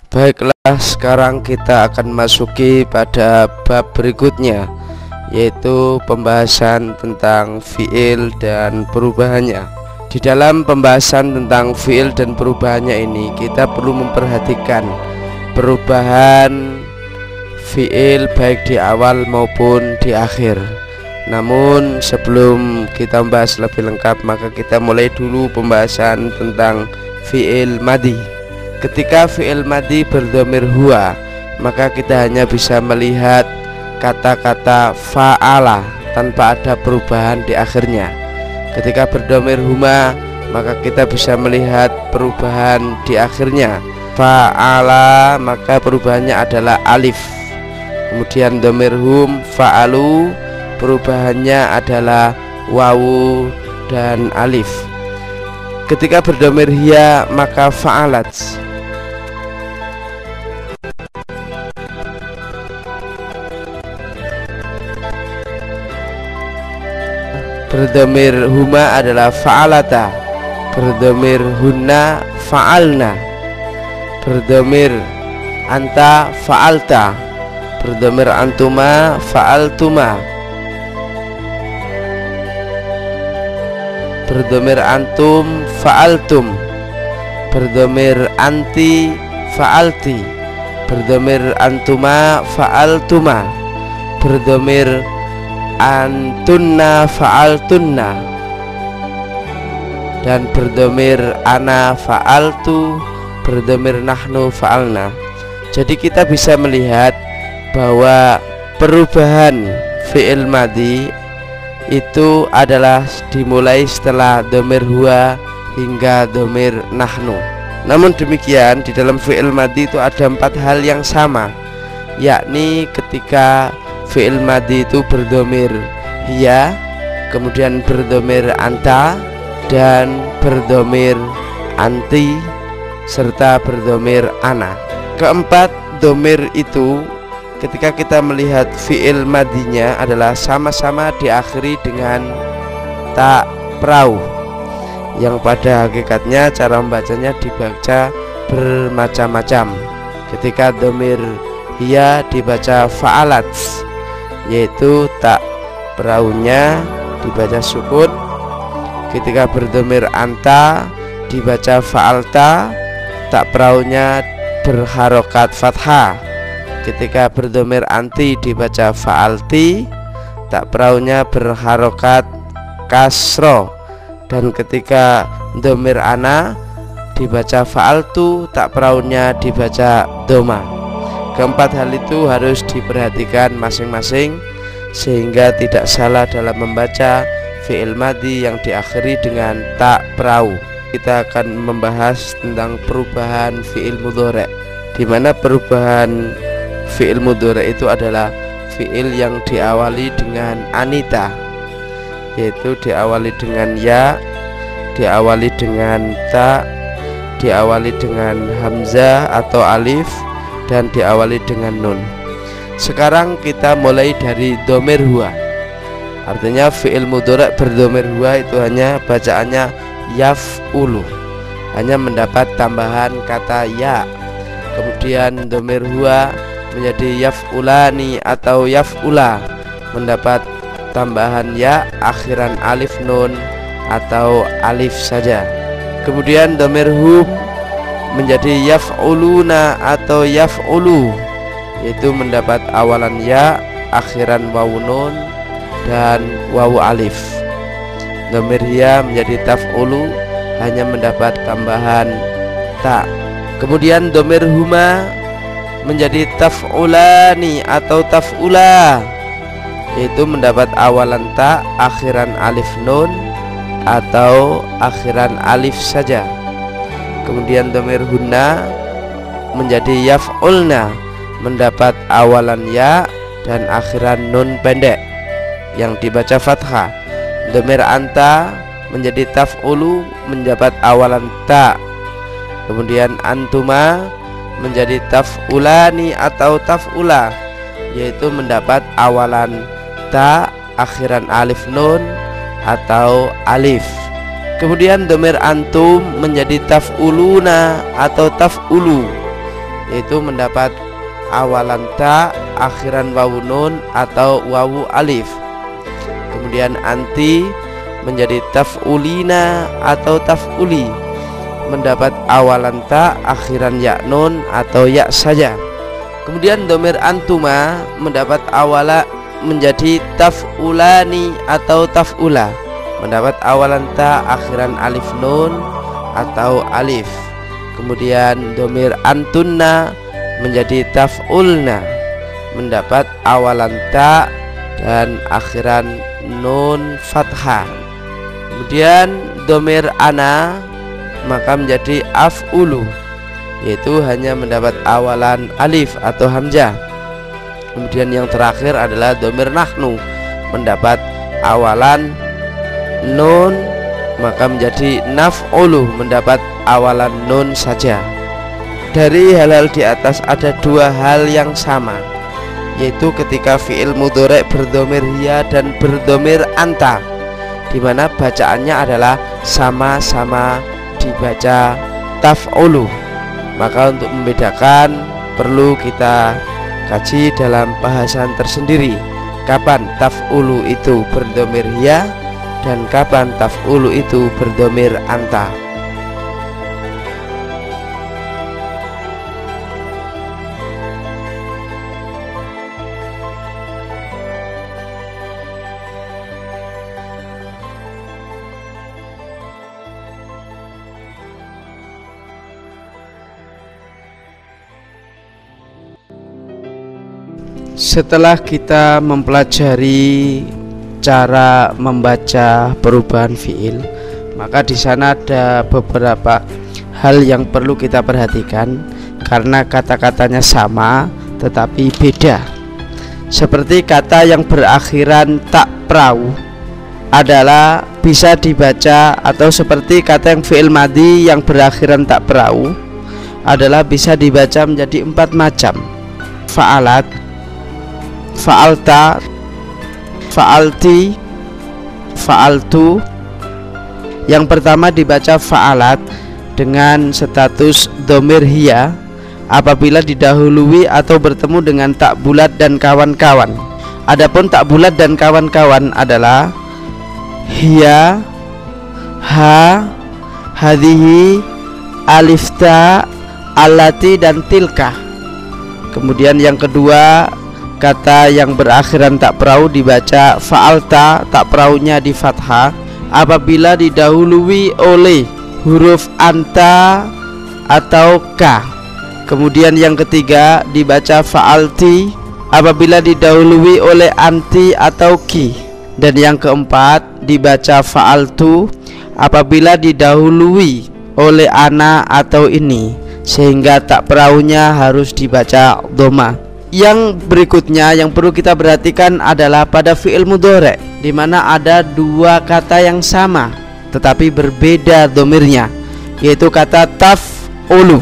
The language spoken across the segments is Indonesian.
Baiklah, sekarang kita akan masuki pada bab berikutnya, yaitu pembahasan tentang fiil dan perubahannya. Di dalam pembahasan tentang fiil dan perubahannya ini, kita perlu memperhatikan perubahan fiil baik di awal maupun di akhir. Namun sebelum kita membahas lebih lengkap, maka kita mulai dulu pembahasan tentang fiil madhi. Ketika fi'il madhi berdhamir huwa, maka kita hanya bisa melihat kata-kata fa'ala tanpa ada perubahan di akhirnya. Ketika berdhamir huma, maka kita bisa melihat perubahan di akhirnya. Fa'ala, maka perubahannya adalah alif. Kemudian dhamir hum, fa'alu, perubahannya adalah wawu dan alif. Ketika berdhamir hiya, maka fa'alat. Berdhamir huma adalah fa'alata, berdhamir hunna fa'alna, berdhamir anta fa'alta, berdhamir antuma fa'altuma, berdhamir antum fa'altum, berdhamir anti fa'alti, berdhamir antuma fa'altuma, berdhamir antunna fa'altunna, dan berdhamir ana fa'altu, berdhamir nahnu fa'alna. Jadi kita bisa melihat bahwa perubahan fi'il madhi itu adalah dimulai setelah dhamir huwa hingga dhamir nahnu. Namun demikian, di dalam fi'il madhi itu ada 4 hal yang sama, yakni ketika fi'il madhi itu berdhamir hiya, kemudian berdhamir anta, dan berdhamir anti, serta berdhamir ana. Keempat dhamir itu ketika kita melihat fi'il madhinya adalah sama-sama diakhiri dengan ta prau, yang pada hakikatnya cara membacanya dibaca bermacam-macam. Ketika dhamir hiya dibaca fa'alat, yaitu tak peraunya dibaca sukun. Ketika berdhamir anta dibaca fa'alta, tak peraunya berharokat fathah. Ketika berdhamir anti dibaca fa'alti, tak peraunya berharokat kasro. Dan ketika dhamir ana dibaca fa'altu, tak peraunya dibaca doma. Keempat hal itu harus diperhatikan masing-masing sehingga tidak salah dalam membaca fi'il madhi yang diakhiri dengan ta prau. Kita akan membahas tentang perubahan fi'il mudhari', di mana perubahan fi'il mudhari' itu adalah fi'il yang diawali dengan anita, yaitu diawali dengan ya, diawali dengan ta, diawali dengan hamzah atau alif, dan diawali dengan nun. Sekarang kita mulai dari dhamir huwa. Artinya fi'il mudhari' berdhamir huwa itu hanya bacaannya yaf'ulu, hanya mendapat tambahan kata ya. Kemudian dhamir huwa menjadi yaf'ulani atau yaf'ula, mendapat tambahan ya akhiran alif nun atau alif saja. Kemudian dhamir hum menjadi yaf'uluna atau yaf'ulu, yaitu mendapat awalan ya akhiran wawu nun dan wawu alif. Dhamir hiya menjadi taf'ulu, hanya mendapat tambahan ta. Kemudian dhamir huma menjadi taf'ulani atau taf'ula, yaitu mendapat awalan ta akhiran alif nun atau akhiran alif saja. Kemudian dhamir hunna menjadi yaf'ulna, mendapat awalan ya dan akhiran nun pendek yang dibaca fathah. Dhamir anta menjadi taf'ulu, mendapat awalan ta. Kemudian antuma menjadi taf'ulani atau taf'ula, yaitu mendapat awalan ta akhiran alif nun atau alif. Kemudian dhamir antum menjadi taf'uluna atau taf'ulu, yaitu mendapat awalan ta, akhiran wawu nun atau wawu alif. Kemudian anti menjadi taf'ulina atau taf'uli, mendapat awalan ta, akhiran ya nun atau ya saja. Kemudian domir antuma mendapat awala menjadi taf'ulani atau taf'ula, mendapat awalan ta, akhiran alif nun atau alif. Kemudian domir antunna menjadi taf'ulna, mendapat awalan ta dan akhiran nun fathah. Kemudian domir ana maka menjadi af'ulu, yaitu hanya mendapat awalan alif atau hamzah. Kemudian yang terakhir adalah domir nahnu, mendapat awalan nun maka menjadi naf'ulu, mendapat awalan nun saja. Dari hal-hal di atas ada dua hal yang sama, yaitu ketika fi'il mudhari' berdomir hiya dan berdomir anta, di mana bacaannya adalah sama-sama dibaca taf'ulu. Maka untuk membedakan perlu kita kaji dalam bahasan tersendiri, kapan taf'ulu itu berdomir hiya dan kapan taf'ulu itu berdomir anta. Setelah kita mempelajari cara membaca perubahan fiil, maka di sana ada beberapa hal yang perlu kita perhatikan karena kata-katanya sama tetapi beda. Seperti kata yang berakhiran tak prau adalah bisa dibaca, atau seperti kata yang fiil madhi yang berakhiran tak prau adalah bisa dibaca menjadi 4 macam: fa'alat, fa'alta, fa'alti, fa'altu. Yang pertama dibaca fa'alat dengan status domir hiya apabila didahului atau bertemu dengan tak bulat dan kawan-kawan. Adapun tak bulat dan kawan-kawan adalah hiya, ha, hadhihi, alifta, allati dan tilka. Kemudian yang kedua, kata yang berakhiran tak prau dibaca fa'alta, tak praunya di fathah apabila didahului oleh huruf anta atau ka. Kemudian yang ketiga dibaca fa'alti apabila didahului oleh anti atau ki. Dan yang keempat dibaca fa'altu apabila didahului oleh ana atau ini, sehingga tak praunya harus dibaca dhamma. Yang berikutnya yang perlu kita perhatikan adalah pada fi'il mudhari', di mana ada dua kata yang sama tetapi berbeda domirnya, yaitu kata taf'ulu.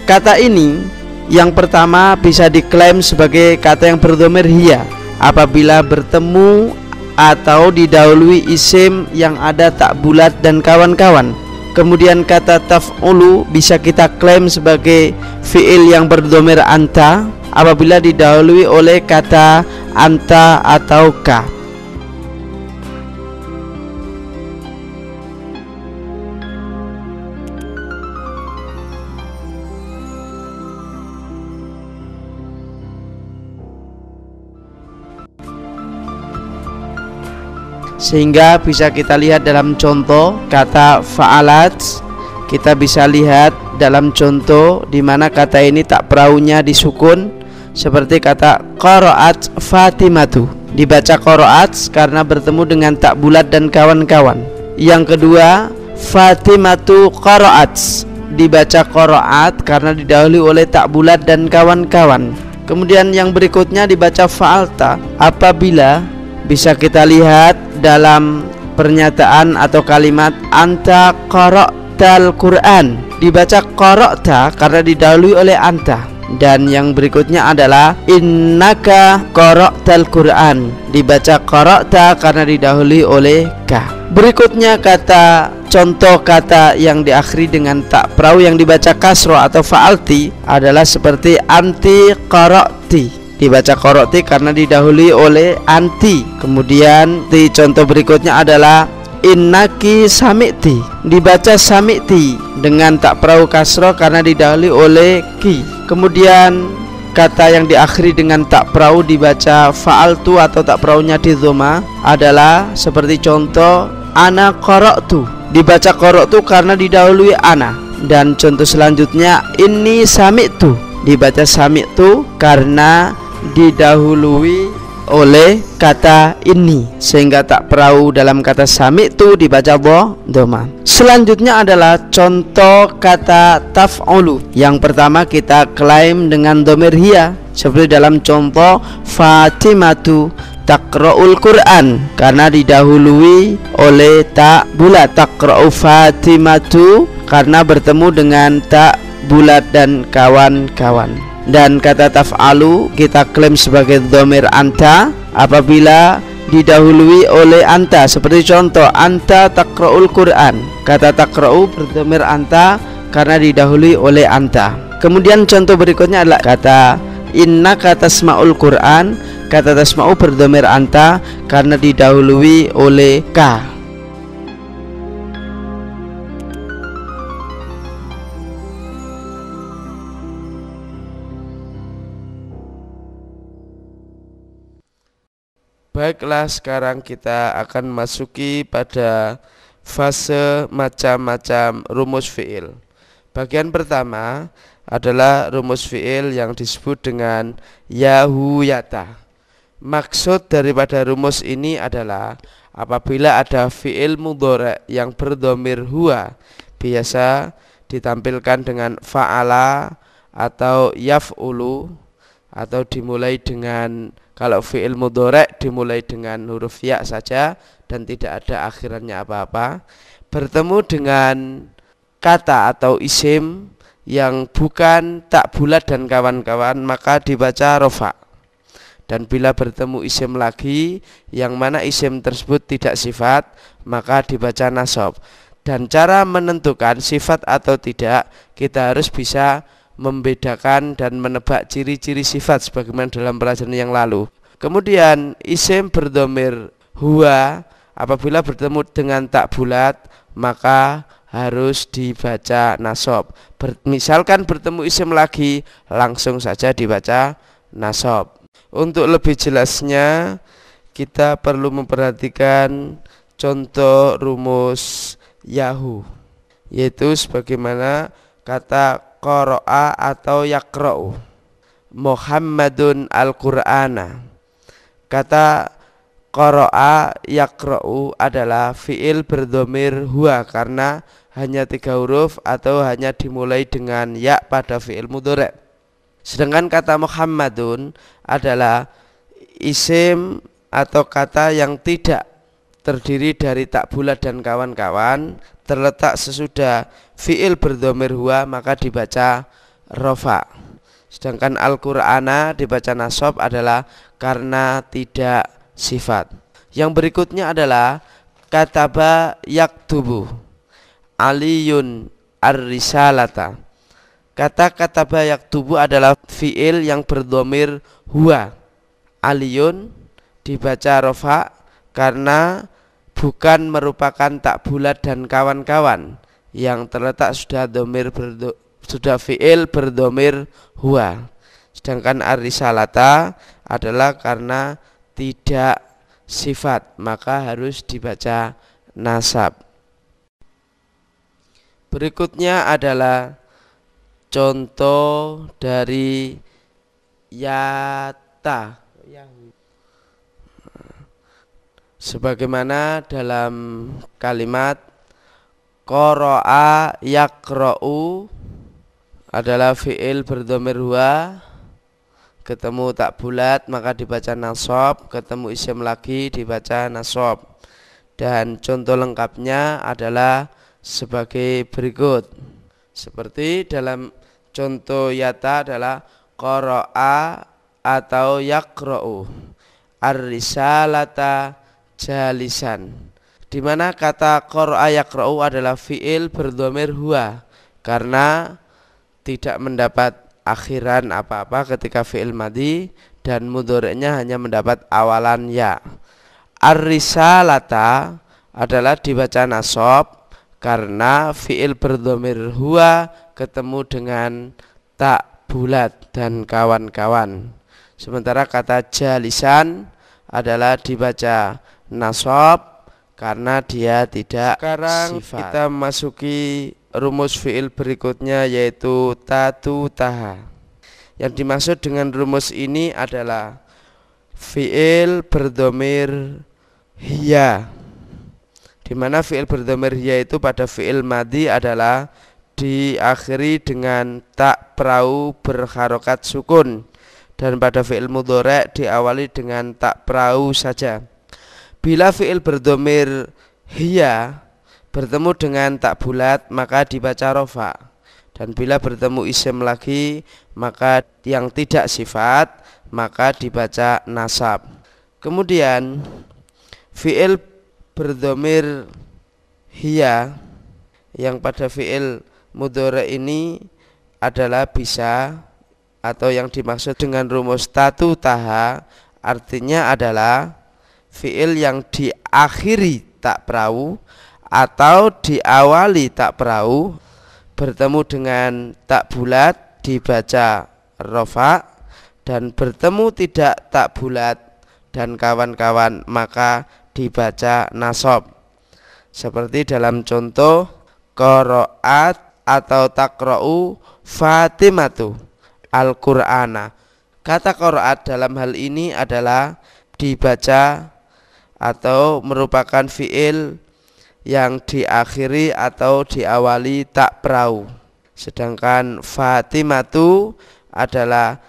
Kata ini yang pertama bisa diklaim sebagai kata yang berdomir hiya apabila bertemu atau didahului isim yang ada tak bulat dan kawan-kawan. Kemudian kata taf'ulu bisa kita klaim sebagai fi'il yang berdomir anta apabila didahului oleh kata anta atau ka. Sehingga bisa kita lihat dalam contoh kata fa'alat, kita bisa lihat dalam contoh di mana kata ini tak praunya disukun, seperti kata qara'at Fatimatu, dibaca qara'at karena bertemu dengan tak bulat dan kawan-kawan. Yang kedua, Fatimatu qara'at, dibaca qara'at karena didahului oleh tak bulat dan kawan-kawan. Kemudian yang berikutnya dibaca fa'alta apabila bisa kita lihat dalam pernyataan atau kalimat anta qara'tal Qur'an, dibaca qara'ta karena didahului oleh anta. Dan yang berikutnya adalah innaka qara'tal Qur'an, dibaca qara'ta karena didahului oleh ka. Berikutnya kata contoh kata yang diakhiri dengan tak prau yang dibaca kasro atau fa'alti adalah seperti anti qara'ti, dibaca qara'ti karena didahului oleh anti. Kemudian di contoh berikutnya adalah innaki sami'ti, dibaca sami'ti dengan tak prau kasro karena didahului oleh ki. Kemudian kata yang diakhiri dengan tak prau dibaca fa'altu atau tak praunya di dhamma adalah seperti contoh ana qara'tu, dibaca qara'tu karena didahului ana. Dan contoh selanjutnya inni sami'tu, dibaca sami'tu karena didahului oleh kata ini, sehingga tak prau dalam kata sami'tu dibaca dhamma. Selanjutnya adalah contoh kata taf'ulu. Yang pertama kita klaim dengan dhamir hiya, seperti dalam contoh Fatimatu taqra'ul Qur'an karena didahului oleh tak bulat, taqra'u Fatimatu karena bertemu dengan tak bulat dan kawan-kawan. Dan kata taf'alu kita klaim sebagai dhamir anta apabila didahului oleh anta, seperti contoh anta taqra'ul Qur'an, kata taqra'u berdhamir anta karena didahului oleh anta. Kemudian contoh berikutnya adalah kata innaka tasma'ul Qur'an, kata tasma'u berdhamir anta karena didahului oleh ka. Baiklah, sekarang kita akan masuki pada fase macam-macam rumus fi'il. Bagian pertama adalah rumus fi'il yang disebut dengan yahuyata. Maksud daripada rumus ini adalah apabila ada fi'il mudhari' yang berdhamir huwa, biasa ditampilkan dengan fa'ala atau yaf'ulu, atau dimulai dengan, kalau fi'il mudhari' dimulai dengan huruf ya saja dan tidak ada akhirannya apa-apa, bertemu dengan kata atau isim yang bukan tak bulat dan kawan-kawan, maka dibaca rofa. Dan bila bertemu isim lagi yang mana isim tersebut tidak sifat, maka dibaca nasab. Dan cara menentukan sifat atau tidak, kita harus bisa membedakan dan menebak ciri-ciri sifat sebagaimana dalam pelajaran yang lalu. Kemudian isim berdhamir huwa apabila bertemu dengan tak bulat maka harus dibaca nasab. Misalkan bertemu isim lagi langsung saja dibaca nasab. Untuk lebih jelasnya kita perlu memperhatikan contoh rumus yahu, yaitu sebagaimana kata qara'a atau yaqra'u, Muhammadun al-Qur'ana. Kata qara'a yaqra'u adalah fi'il berdhamir huwa karena hanya 3 huruf atau hanya dimulai dengan ya pada fi'il mudhari'. Sedangkan kata Muhammadun adalah isim atau kata yang tidak terdiri dari tak bulat dan kawan-kawan, terletak sesudah fi'il berdhamir huwa maka dibaca rofa. Sedangkan al-Qur'ana dibaca nasab adalah karena tidak sifat. Yang berikutnya adalah kataba yaktubu aliyun ar-risalata. Kata kataba yaktubu adalah fi'il yang berdhamir huwa. Aliyun dibaca rofa karena bukan merupakan tak bulat dan kawan-kawan yang terletak sudah fi'il berdhamir huwa. Sedangkan ar-risalata adalah karena tidak sifat maka harus dibaca nasab. Berikutnya adalah contoh dari yata, sebagaimana dalam kalimat qara'a yaqra'u adalah fi'il berdhamir huwa, ketemu tak bulat maka dibaca nasab, ketemu isim lagi dibaca nasab. Dan contoh lengkapnya adalah sebagai berikut. Seperti dalam contoh yata adalah qara'a atau yaqra'u ar-risalata jalisan. di mana kata qara'a yaqra'u adalah fi'il berdhamir huwa karena tidak mendapat akhiran apa-apa ketika fi'il madhi dan mudhari'nya hanya mendapat awalan ya. Ar-risalata adalah dibaca nasab karena fi'il berdhamir huwa ketemu dengan tak bulat dan kawan-kawan. Sementara kata jalisan adalah dibaca nasab karena dia tidak Sekarang sifat. Kita masuki rumus fi'il berikutnya yaitu tatu taha. Yang dimaksud dengan rumus ini adalah fi'il berdhamir hiya, di mana fi'il berdhamir hiya itu pada fi'il madhi adalah diakhiri dengan tak perahu berharokat sukun, dan pada fi'il mudhari' diawali dengan tak perahu saja. Bila fi'il berdhamir hiya bertemu dengan tak bulat maka dibaca rofa, dan bila bertemu isim lagi maka yang tidak sifat maka dibaca nasab. Kemudian fi'il berdhamir hiya yang pada fi'il mudhari' ini adalah bisa, atau yang dimaksud dengan rumus tatu taha artinya adalah fi'il yang diakhiri tak perahu atau diawali tak perahu bertemu dengan tak bulat dibaca rofa, dan bertemu tidak tak bulat dan kawan-kawan maka dibaca nasab. Seperti dalam contoh qaraat atau taqra'u Fatimatu Al-Qur'ana. Kata qaraat dalam hal ini adalah dibaca atau merupakan fi'il yang diakhiri atau diawali tak perahu. Sedangkan Fatimatu adalah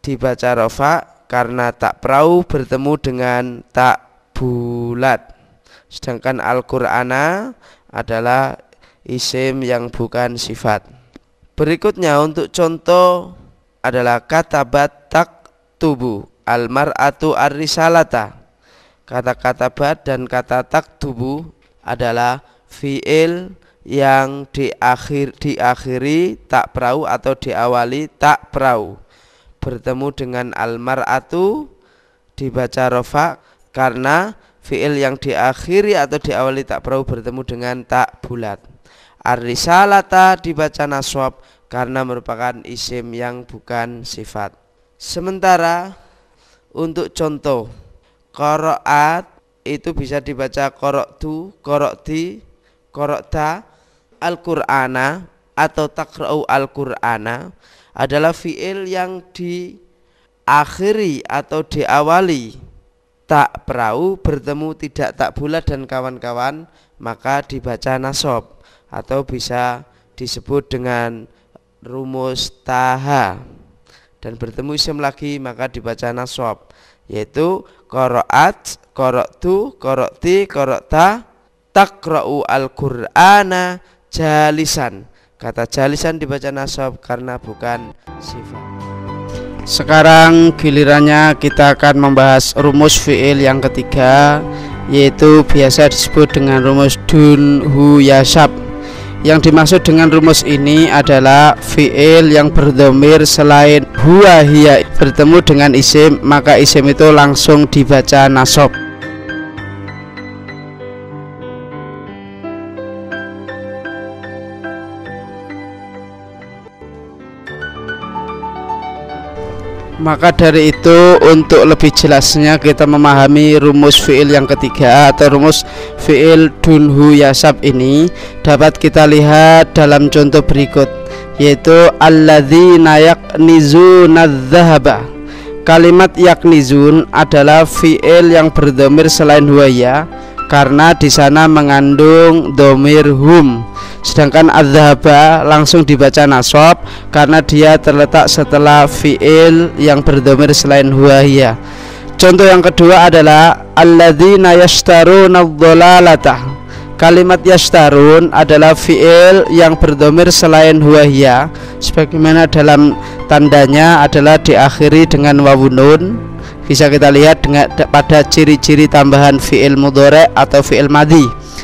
dibaca rofa karena tak perahu bertemu dengan tak bulat. Sedangkan Al-Qur'ana adalah isim yang bukan sifat. Berikutnya untuk contoh adalah katabat taktubu al-mar'atu ar-risalata. Kata katabat dan kata taktubu adalah fi'il yang diakhiri tak perahu atau diawali tak perahu. Bertemu dengan al-mar'atu dibaca rofa karena fi'il yang diakhiri atau diawali tak perahu bertemu dengan tak bulat. Ar-risalata dibaca nasab karena merupakan isim yang bukan sifat. Sementara untuk contoh qaraat itu bisa dibaca qara'tu, qara'ti, qara'ta. Al-Qur'ana atau taqra'u Al-Qur'ana adalah fi'il yang diakhiri atau diawali tak perahu bertemu tidak tak bulat dan kawan-kawan maka dibaca nasab, atau bisa disebut dengan rumus taha, dan bertemu isim lagi maka dibaca nasab, yaitu qaraat, qara'tu, qara'ti, qara'ta, taqra'u al-Qur'ana jalisan. Kata jalisan dibaca nasab karena bukan sifat. Sekarang gilirannya kita akan membahas rumus fi'il yang ketiga, yaitu biasa disebut dengan rumus dun hu yasab. Yang dimaksud dengan rumus ini adalah fi'il yang berdhamir selain huwa hiya bertemu dengan isim maka isim itu langsung dibaca nasab. Maka dari itu untuk lebih jelasnya kita memahami rumus fi'il yang ketiga atau rumus fi'il dunhu yasab ini dapat kita lihat dalam contoh berikut, yaitu alladzina yaknizuna dzahaba. Kalimat yaknizun adalah fi'il yang berdhamir selain huwa karena di sana mengandung dhamir hum. Sedangkan adzhaba langsung dibaca nasab karena dia terletak setelah fi'il yang berdhamir selain huwa hiya. Contoh yang kedua adalah alladzina yashtaruna dhalalata. Kalimat yashtarun adalah fi'il yang berdhamir selain huwa hiya, sebagaimana dalam tandanya adalah diakhiri dengan wawun nun bisa kita lihat dengan pada ciri-ciri tambahan fi'il mudhari' atau fi'il madhi.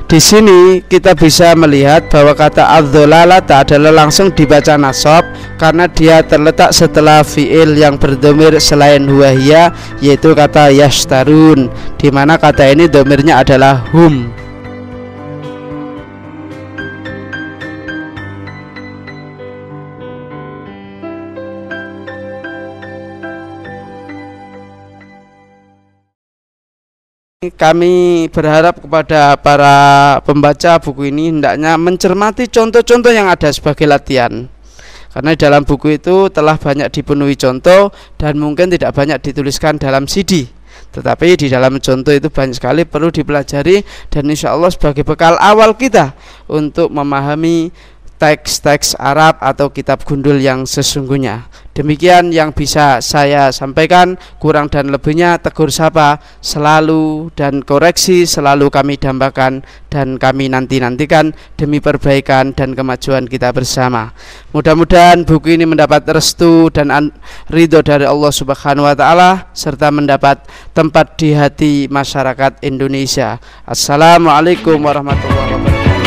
Di sini kita bisa melihat bahwa kata adz-dzalalata adalah langsung dibaca nasab karena dia terletak setelah fi'il yang berdhamir selain huwahia, yaitu kata yashtarun, di mana kata ini dhamirnya adalah hum. Kami berharap kepada para pembaca buku ini hendaknya mencermati contoh-contoh yang ada sebagai latihan, karena dalam buku itu telah banyak dipenuhi contoh dan mungkin tidak banyak dituliskan dalam CD, tetapi di dalam contoh itu banyak sekali perlu dipelajari dan insya Allah sebagai bekal awal kita untuk memahami teks-teks Arab atau kitab gundul yang sesungguhnya. Demikian yang bisa saya sampaikan, kurang dan lebihnya tegur sapa selalu dan koreksi selalu kami dambakan dan kami nantikan demi perbaikan dan kemajuan kita bersama. Mudah-mudahan buku ini mendapat restu dan ridho dari Allah Subhanahu wa taala serta mendapat tempat di hati masyarakat Indonesia. Assalamualaikum warahmatullahi wabarakatuh.